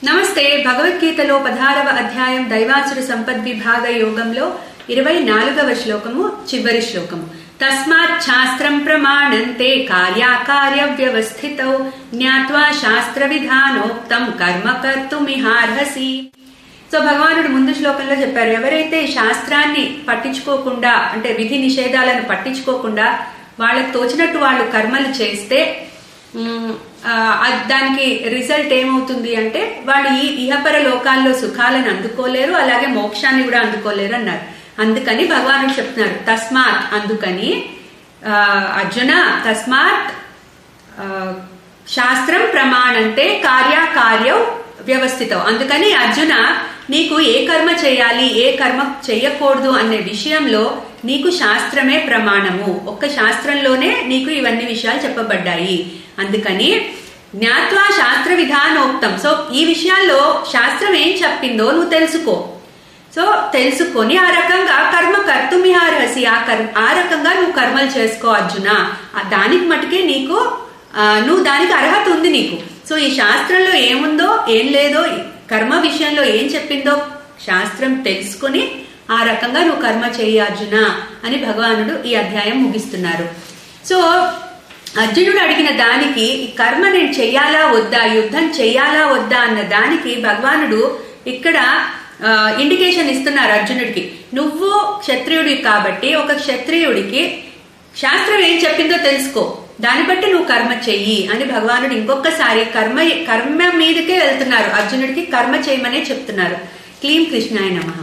నమస్తే. భగవద్గీతలో 16వ అధ్యాయం దైవాసుర సంపద్విభాగ యోగంలో 24వ శ్లోకము చివరి శ్లోకము. తస్మాత్ శాస్త్రం ప్రమాణంతే కార్యాకార్య వ్యవస్థితౌ జ్ఞాత్వా శాస్త్ర విధానోక్తం కర్మ కర్తుమిహార్హసి. సో భగవానుడు ముందు శ్లోకంలో చెప్పారు, ఎవరైతే శాస్త్రాన్ని పట్టించుకోకుండా అంటే విధి నిషేధాలను పట్టించుకోకుండా వాళ్ళకు తోచినట్టు వాళ్ళు కర్మలు చేస్తే దానికి రిజల్ట్ ఏమవుతుంది అంటే వాళ్ళు ఈ ఇహపర లోకాల్లో సుఖాలను అందుకోలేరు, అలాగే మోక్షాన్ని కూడా అందుకోలేరు అన్నారు. అందుకని భగవానుడు చెప్తున్నారు, తస్మాత్ అందుకని అర్జున తస్మాత్ శాస్త్రం ప్రమాణంటే కార్యకార్యం వ్యవస్థితం. అందుకని అర్జున నీకు ఏ కర్మ చేయాలి ఏ కర్మ చెయ్యకూడదు అనే విషయంలో నీకు శాస్త్రమే ప్రమాణము. ఒక్క శాస్త్రంలోనే నీకు ఇవన్నీ విషయాలు చెప్పబడ్డాయి. అందుకని జ్ఞాత్వా శాస్త్ర విధానోక్తం. సో ఈ విషయాల్లో శాస్త్రం ఏం చెప్పిందో నువ్వు తెలుసుకో. సో తెలుసుకొని ఆ రకంగా కర్మ కర్తుమిహార్హసి, ఆ రకంగా నువ్వు కర్మలు చేసుకో అర్జున. దానికి మటుకే నీకు నువ్వు దానికి అర్హత ఉంది నీకు. సో ఈ శాస్త్రంలో ఏముందో ఏం లేదో కర్మ విషయంలో ఏం చెప్పిందో శాస్త్రం తెలుసుకుని ఆ రకంగా నువ్వు కర్మ చేయి అర్జున అని భగవానుడు ఈ అధ్యాయం ముగిస్తున్నారు. సో అర్జునుడు అడిగిన దానికి ఈ కర్మ నేను చెయ్యాలా వద్దా, యుద్ధం చెయ్యాలా వద్దా అన్న దానికి భగవానుడు ఇక్కడ ఇండికేషన్ ఇస్తున్నారు అర్జునుడికి. నువ్వు క్షత్రియుడివి కాబట్టి ఒక క్షత్రియుడికి శాస్త్రం ఏం చెప్పిందో తెలుసుకో, దాన్ని బట్టి నువ్వు కర్మ చెయ్యి అని భగవానుడు ఇంకొకసారి కర్మ మీదకే వెళ్తున్నారు. అర్జునుడికి కర్మ చేయమనే చెప్తున్నారు. క్లీం కృష్ణాయ నమః.